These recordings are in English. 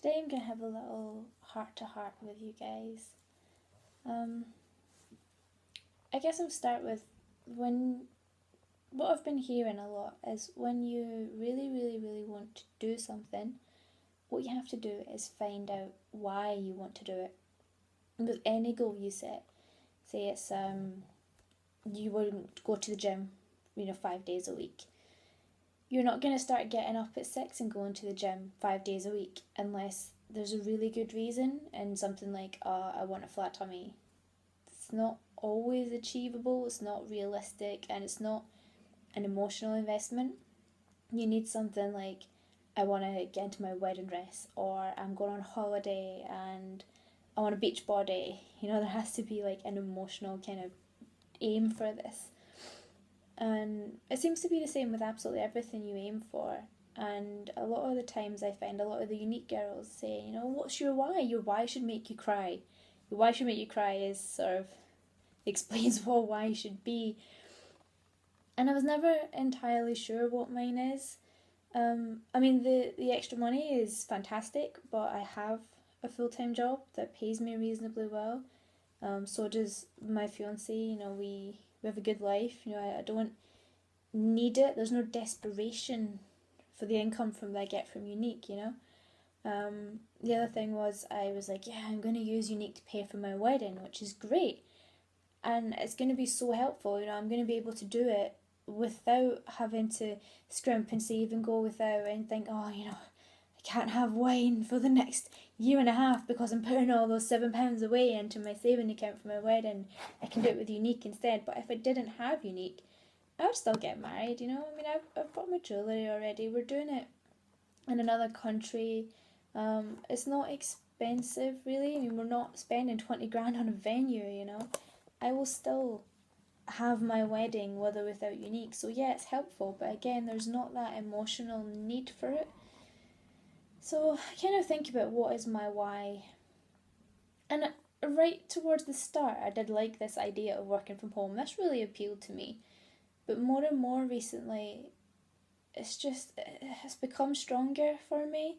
Today I'm going to have a little heart-to-heart with you guys. Um, I guess I'll start with when what I've been hearing a lot is when you really, really, really want to do something, what you have to do is find out why you want to do it. And with any goal you set, say it's you want to go to the gym, 5 days a week. You're not going to start getting up at 6 and going to the gym 5 days a week unless there's a really good reason, and something like, I want a flat tummy. It's not always achievable, it's not realistic, and it's not an emotional investment. You need something like, I want to get into my wedding dress, or I'm going on holiday and I want a beach body. There has to be like an emotional kind of aim for this. And it seems to be the same with absolutely everything you aim for. And a lot of the times I find a lot of the Younique girls say, what's your why? Your why should make you cry. Your why should make you cry is sort of explains what why should be. And I was never entirely sure what mine is. The extra money is fantastic, but I have a full-time job that pays me reasonably well. So does my fiancé. We have a good life. I don't need it. There's no desperation for the income that I get from Younique. The other thing was I was like, yeah, I'm going to use Younique to pay for my wedding, which is great, and it's going to be so helpful. I'm going to be able to do it without having to scrimp and save and go without and think, I can't have wine for the next year and a half because I'm putting all those £7 away into my saving account for my wedding. I can do it with Younique instead. But if I didn't have Younique, I would still get married. I've got my jewellery already. We're doing it in another country. It's not expensive really. We're not spending 20 grand on a venue. I will still have my wedding with or without Younique. So yeah, it's helpful, but again, there's not that emotional need for it. So I kind of think about what is my why. And right towards the start, I did like this idea of working from home. This really appealed to me. But more and more recently, it's become stronger for me.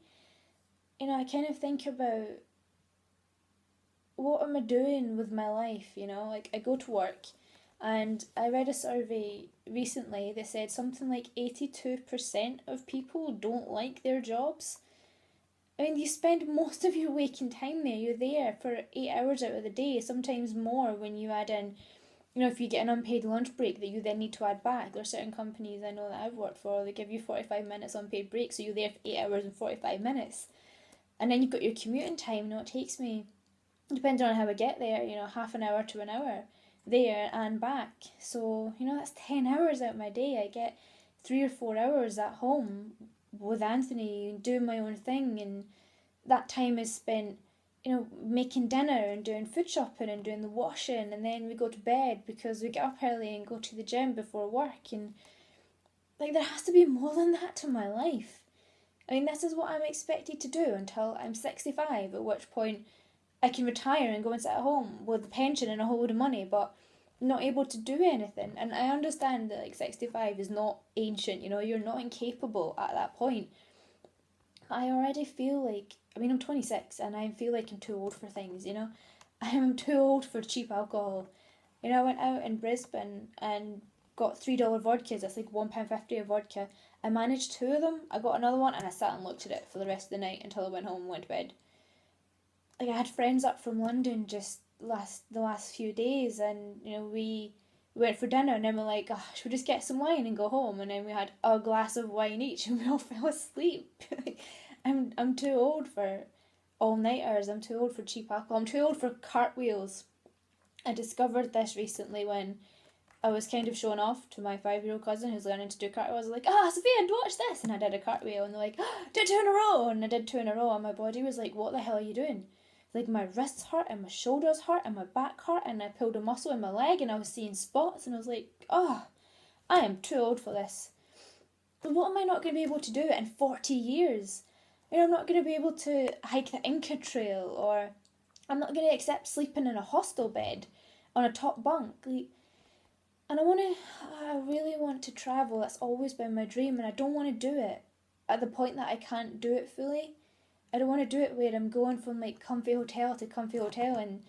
I kind of think about, what am I doing with my life? Like I go to work, and I read a survey recently that said something like 82% of people don't like their jobs. You spend most of your waking time there. You're there for 8 hours out of the day, sometimes more when you add in, if you get an unpaid lunch break that you then need to add back. There are certain companies I know that I've worked for, they give you 45 minutes unpaid break, so you're there for 8 hours and 45 minutes. And then you've got your commuting time. It takes me, depending on how I get there, half an hour to an hour there and back. So, that's 10 hours out of my day. I get 3 or 4 hours at home with Anthony doing my own thing, and that time is spent making dinner and doing food shopping and doing the washing, and then we go to bed because we get up early and go to the gym before work. And there has to be more than that to my life. This is what I'm expected to do until I'm 65, at which point I can retire and go and sit at home with a pension and a whole load of money, but not able to do anything. And I understand that 65 is not ancient, you're not incapable at that point. I already feel like, I'm 26 and I feel like I'm too old for things, I'm too old for cheap alcohol. I went out in Brisbane and got $3 vodkas. That's like £1.50 a vodka. I managed 2 of them. I got another one and I sat and looked at it for the rest of the night until I went home and went to bed. I had friends up from London just the last few days, and we went for dinner, and then we're like, should we just get some wine and go home? And then we had a glass of wine each and we all fell asleep. I'm too old for all-nighters. I'm too old for cheap alcohol. I'm too old for cartwheels. I discovered this recently when I was kind of showing off to my 5-year-old cousin who's learning to do cartwheels. I was like, Sophia, watch this. And I did a cartwheel, and they're like, do 2 in a row. And I did 2 in a row, and my body was like, what the hell are you doing? Like my wrists hurt and my shoulders hurt and my back hurt, and I pulled a muscle in my leg and I was seeing spots, and I was like, I am too old for this. But what am I not going to be able to do in 40 years? I'm not going to be able to hike the Inca Trail, or I'm not going to accept sleeping in a hostel bed on a top bunk. And I really want to travel. That's always been my dream, and I don't want to do it at the point that I can't do it fully. I don't want to do it where I'm going from like comfy hotel to comfy hotel and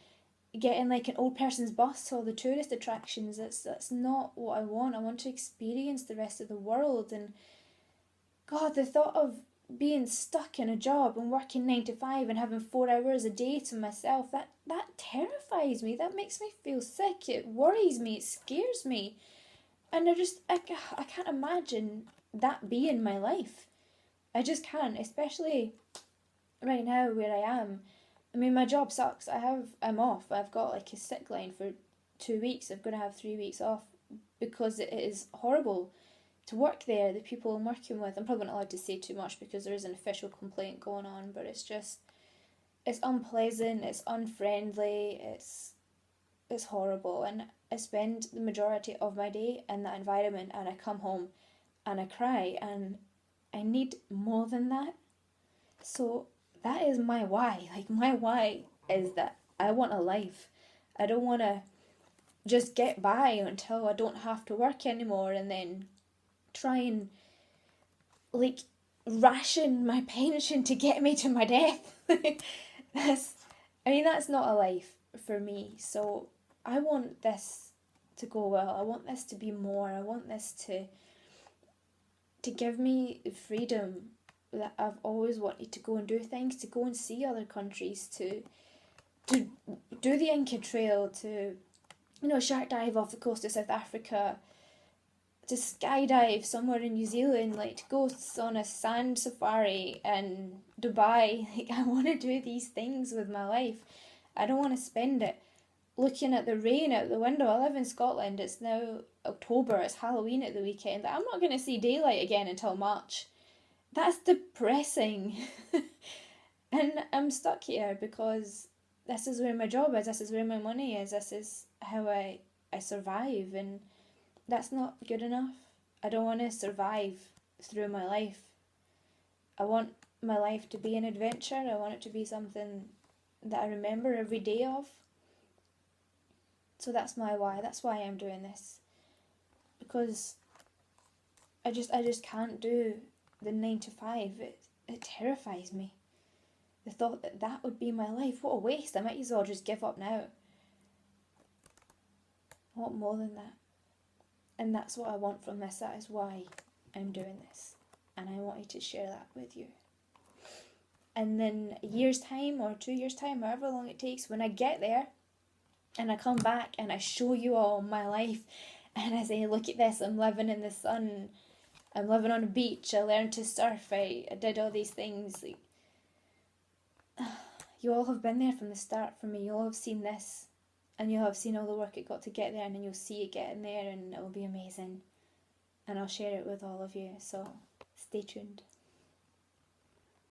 getting like an old person's bus to all the tourist attractions. That's not what I want. I want to experience the rest of the world. And God, the thought of being stuck in a job and working 9 to 5 and having 4 hours a day to myself, that terrifies me. That makes me feel sick. It worries me. It scares me. And I can't imagine that being my life. I just can't, especially right now where I am. I mean, my job sucks. I'm off. I've got like a sick line for 2 weeks. I'm going to have 3 weeks off because it is horrible to work there. The people I'm working with, I'm probably not allowed to say too much because there is an official complaint going on, but it's unpleasant, it's unfriendly, it's horrible. And I spend the majority of my day in that environment, and I come home and I cry, and I need more than that. So that is my why. Like, my why is that I want a life. I don't want to just get by until I don't have to work anymore and then try and like ration my pension to get me to my death. That's not a life for me. So I want this to go well. I want this to be more. I want this to give me the freedom that I've always wanted, to go and do things, to go and see other countries, to do the Inca Trail, to shark dive off the coast of South Africa, to skydive somewhere in New Zealand, like to go on a sand safari in Dubai. Like, I want to do these things with my life. I don't want to spend it looking at the rain out the window. I live in Scotland. It's now October. It's Halloween at the weekend. I'm not going to see daylight again until March. That's depressing. And I'm stuck here because this is where my job is. This is where my money is. This is how I survive. And that's not good enough. I don't want to survive through my life. I want my life to be an adventure. I want it to be something that I remember every day of. So that's my why. That's why I'm doing this. Because I just can't do the 9 to 5. It terrifies me. The thought that would be my life. What a waste. I might as well just give up now. I want more than that. And that's what I want from this. That is why I'm doing this. And I wanted to share that with you. And then a year's time or 2 years' time, however long it takes, when I get there and I come back and I show you all my life and I say, look at this, I'm living in the sun, I'm living on a beach, I learned to surf, I did all these things. Like, you all have been there from the start for me. You all have seen this. And you'll have seen all the work it got to get there, and then you'll see it getting there, and it'll be amazing. And I'll share it with all of you, so stay tuned.